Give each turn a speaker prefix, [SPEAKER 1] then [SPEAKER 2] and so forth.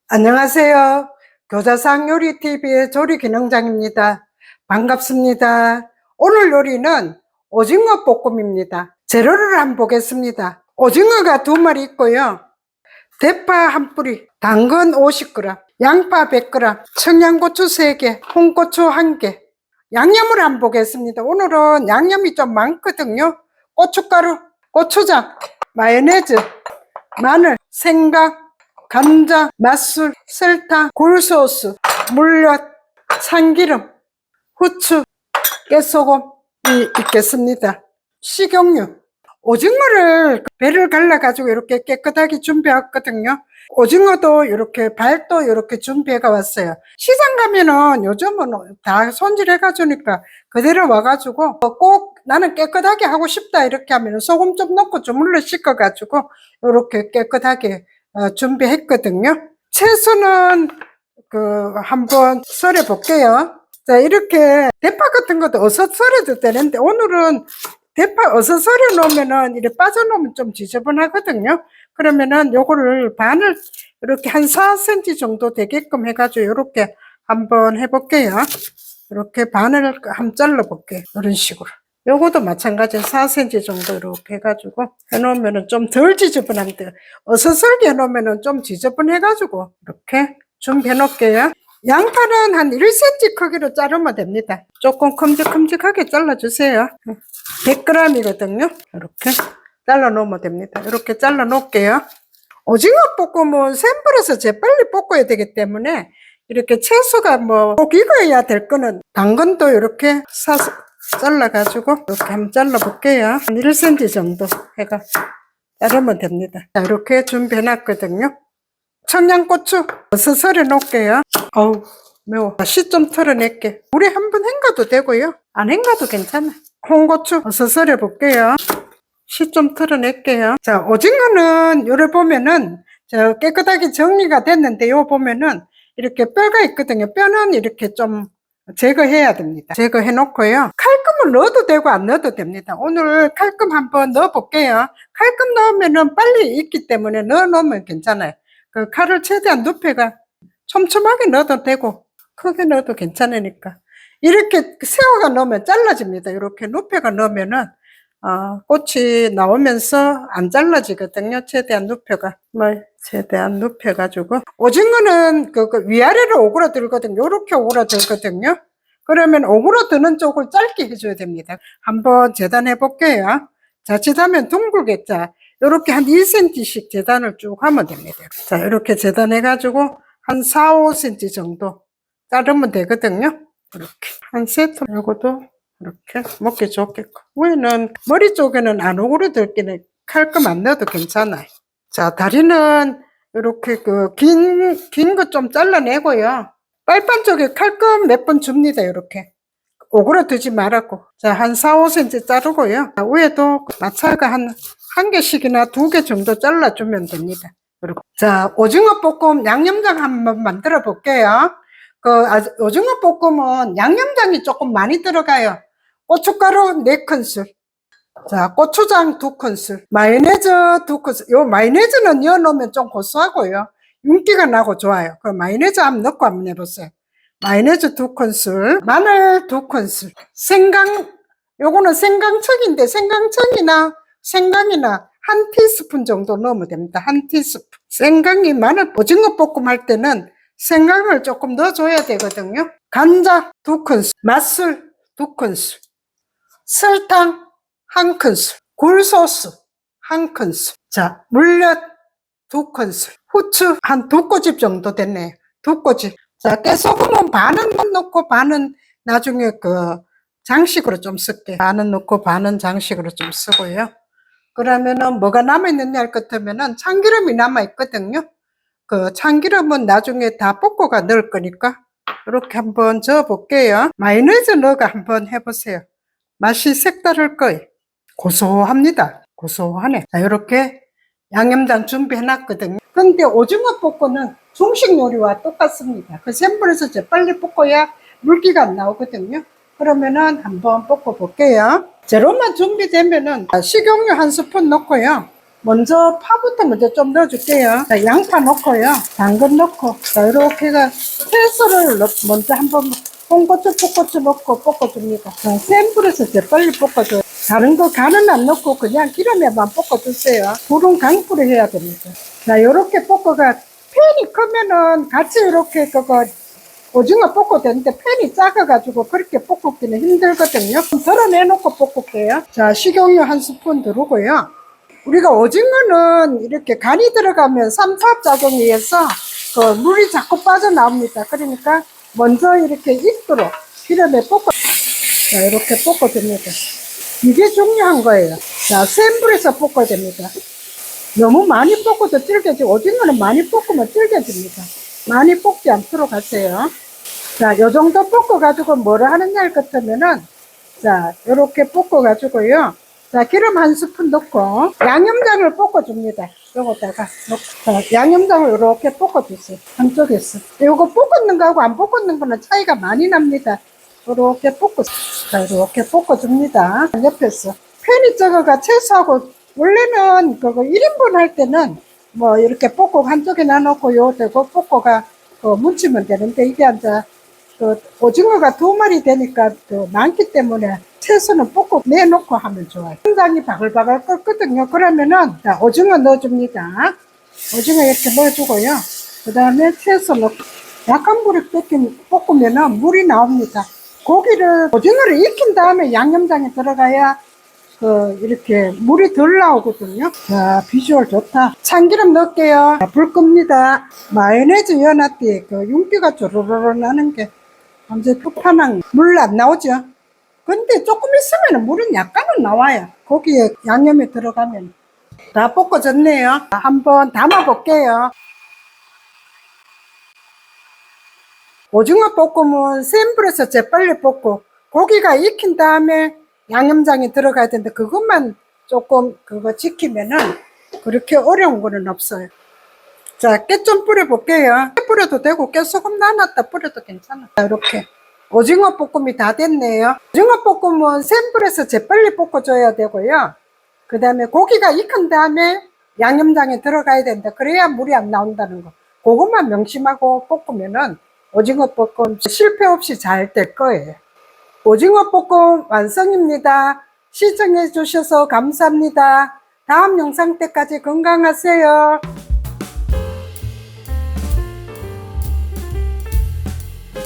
[SPEAKER 1] 안녕하세요. 교자상 요리TV의 조리기능장입니다. 반갑습니다. 오늘 요리는 오징어 볶음입니다. 재료를 한번 보겠습니다. 오징어가 2마리 있고요. 대파 1뿌리, 당근 50g, 양파 100g, 청양고추 3개, 홍고추 1개. 양념을 한번 보겠습니다. 오늘은 양념이 좀 많거든요. 고춧가루, 고추장, 마요네즈, 마늘, 생강, 간장, 맛술, 설탕, 굴소스, 물엿, 참기름, 후추, 깨소금이 있겠습니다. 식용유, 오징어를 배를 갈라가지고 이렇게 깨끗하게 준비했거든요. 오징어도 이렇게 발도 이렇게 준비해가 왔어요. 시장 가면은 요즘은 다 손질해가주니까 그대로 와가지고 꼭 나는 깨끗하게 하고 싶다 이렇게 하면 소금 좀 넣고 주물러 씻어가지고 이렇게 깨끗하게 준비했거든요. 채소는 한번 썰어 볼게요. 자, 이렇게 대파 같은 것도 어서 썰어도 되는데 오늘은 대파 어서 썰어 놓으면은 이렇게 빠져 놓으면 좀 지저분하거든요. 그러면은 요거를 반을 이렇게 한 4cm 정도 되게끔 해가지고 이렇게 한번 해볼게요. 이렇게 반을 한번 잘라 볼게요. 이런 식으로. 요것도 마찬가지로 4cm 정도 이렇게 해가지고 해놓으면은 좀 덜 지저분한데 어서 썰게 해놓으면은 좀 지저분해가지고 이렇게 준비해 놓을게요. 양파는 한 1cm 크기로 자르면 됩니다. 조금 큼직큼직하게 잘라주세요. 100g이거든요. 이렇게 잘라 놓으면 됩니다. 이렇게 잘라 놓을게요. 오징어 볶음은 센 불에서 재빨리 볶아야 되기 때문에 이렇게 채소가 꼭 익어야 될 거는 당근도 이렇게 사서 잘라가지고 이렇게 한번 잘라 볼게요. 한 1cm 정도 해가 자르면 됩니다. 자, 이렇게 준비해 놨거든요. 청양고추 어서 썰어 놓을게요. 어우 매워. 씨 좀 털어낼게. 물에 한번 헹궈도 되고요. 안 헹궈도 괜찮아. 홍고추 어서 썰어 볼게요. 씨 좀 털어낼게요. 자, 오징어는 요를 보면은 저 깨끗하게 정리가 됐는데 요 보면은 이렇게 뼈가 있거든요. 뼈는 이렇게 좀 제거해야 됩니다. 제거해 놓고요. 칼금을 넣어도 되고 안 넣어도 됩니다. 오늘 칼금 한번 넣어 볼게요. 칼금 넣으면은 빨리 익기 때문에 넣어 놓으면 괜찮아요. 그 칼을 최대한 눕혀가 촘촘하게 넣어도 되고 크게 넣어도 괜찮으니까 이렇게 세워가 넣으면 잘라집니다. 이렇게 눕혀가 넣으면은 꽃이 나오면서 안 잘라지거든요. 최대한 눕혀가 최대한 눕혀가지고 오징어는 위아래로 오그라들거든요. 이렇게 오그라들거든요. 그러면 오그라드는 쪽을 짧게 해줘야 됩니다. 한번 재단해 볼게요. 자칫하면 둥글겠죠. 이렇게 한 1cm씩 재단을 쭉 하면 됩니다. 자, 이렇게 재단해 가지고 한 4, 5cm 정도 자르면 되거든요. 이렇게 한 세트. 요것도 이렇게 먹기 좋겠고 위에는 머리 쪽에는 안 오그라들기는 칼끔 안 넣어도 괜찮아요. 자, 다리는 이렇게 긴 거 좀 잘라내고요. 빨판 쪽에 칼끔 몇 번 줍니다. 이렇게 오그라들지 말았고. 자, 한 4, 5cm 자르고요. 위에도 마찰가 한 개씩이나 2개 정도 잘라주면 됩니다. 그리고 자, 오징어 볶음 양념장 한번 만들어 볼게요. 오징어 볶음은 양념장이 조금 많이 들어가요. 고춧가루 4큰술, 자, 고추장 2큰술, 마요네즈 2큰술. 요 마요네즈는 넣어놓으면 좀 고소하고요. 윤기가 나고 좋아요. 그 마요네즈 한번 넣고 한번 해보세요. 마요네즈 2큰술, 마늘 2큰술, 생강, 요거는 생강청인데 생강청이나 생강이나 한 티스푼 정도 넣으면 됩니다. 한 티스푼. 생강이 마늘 오징어 볶음 할 때는 생강을 조금 넣어줘야 되거든요. 간장 2큰술, 맛술 2큰술, 설탕 1큰술, 굴소스 1큰술, 자, 물엿 2큰술, 후추 한 2꼬집 정도 됐네요. 2꼬집. 자, 깨소금은 반은 넣고 반은 나중에 장식으로 좀 쓸게요. 반은 넣고 반은 장식으로 좀 쓰고요. 그러면은 뭐가 남아있느냐 할 것 같으면은 참기름이 남아있거든요. 참기름은 나중에 다 볶아가 넣을 거니까 이렇게 한번 저어 볼게요. 마요네즈 넣어가 한번 해보세요. 맛이 색다를 거예요. 고소합니다. 고소하네. 자, 이렇게 양념장 준비해 놨거든요. 근데 오징어 볶음은 중식 요리와 똑같습니다. 센 불에서 재빨리 볶아야 물기가 안 나오거든요. 그러면은 한번 볶아 볼게요. 재료만 준비되면은 식용유 1스푼 넣고요. 먼저 파부터 먼저 좀 넣어줄게요. 자, 양파 넣고요. 당근 넣고, 자, 이렇게 해가 채소를 먼저 한번 홍고추, 풋고추 넣고 볶아줍니다. 자, 센 불에서 재빨리 볶아줘요. 다른 거 간은 안 넣고 그냥 기름에만 볶아주세요. 불은 강불에 해야 됩니다. 자, 요렇게 볶아가 팬이 크면은 같이 이렇게 그거 오징어 볶아도 되는데 팬이 작아가지고 그렇게 볶기는 힘들거든요. 덜어내놓고 볶을게요. 자, 식용유 한 스푼 두르고요. 우리가 오징어는 이렇게 간이 들어가면 삼투압 작용에 의해서 그 물이 자꾸 빠져나옵니다. 그러니까 먼저 이렇게 익도록 기름에 볶아, 자, 이렇게 볶아줍니다. 이게 중요한 거예요. 자, 센 불에서 볶아야 됩니다. 너무 많이 볶아도 질겨지고, 오징어는 많이 볶으면 질겨집니다. 많이 볶지 않도록 하세요. 자, 요 정도 볶아가지고 뭐를 하느냐를 같으면은, 자, 요렇게 볶아가지고요. 자, 기름 한 스푼 넣고, 양념장을 볶아줍니다. 요거다가 넣고, 자, 양념장을 요렇게 볶아주세요. 한쪽에서. 요거 볶았는 거하고 안 볶았는 거는 차이가 많이 납니다. 요렇게 볶아, 자, 요렇게 볶아줍니다. 옆에서. 팬이 적어가 채소하고, 원래는 그거 1인분 할 때는 뭐 이렇게 볶고 한쪽에 놔놓고 요 대고 볶고가 묻히면 되는데, 이게 이제 그 오징어가 2마리 되니까 많기 때문에 채소는 볶고 내놓고 하면 좋아요. 굉장히 바글바글 끓거든요. 그러면은 자, 오징어 넣어줍니다. 오징어 이렇게 넣어주고요. 그 다음에 채소 넣고 약한 불에 볶으면은 물이 나옵니다. 고기를 오징어를 익힌 다음에 양념장에 들어가야 이렇게 물이 덜 나오거든요. 자, 비주얼 좋다. 참기름 넣을게요. 자, 불 끕니다. 마요네즈 연한띠 윤기가 조로로로 나는 게 완전 끝판왕. 물 안 나오죠? 근데 조금 있으면 물은 약간은 나와요. 고기에 양념이 들어가면. 다 볶아졌네요. 한번 담아 볼게요. 오징어 볶음은 센 불에서 재빨리 볶고 고기가 익힌 다음에 양념장이 들어가야 되는데 그것만 조금 그거 지키면은 그렇게 어려운 거는 없어요. 자, 깨 좀 뿌려 볼게요. 깨 뿌려도 되고 깨소금 나눴다 뿌려도 괜찮아. 자, 이렇게 오징어 볶음이 다 됐네요. 오징어 볶음은 센 불에서 재빨리 볶아줘야 되고요. 그 다음에 고기가 익은 다음에 양념장에 들어가야 된다. 그래야 물이 안 나온다는 거. 그것만 명심하고 볶으면은 오징어 볶음 실패 없이 잘 될 거예요. 오징어 볶음 완성입니다. 시청해 주셔서 감사합니다. 다음 영상 때까지 건강하세요.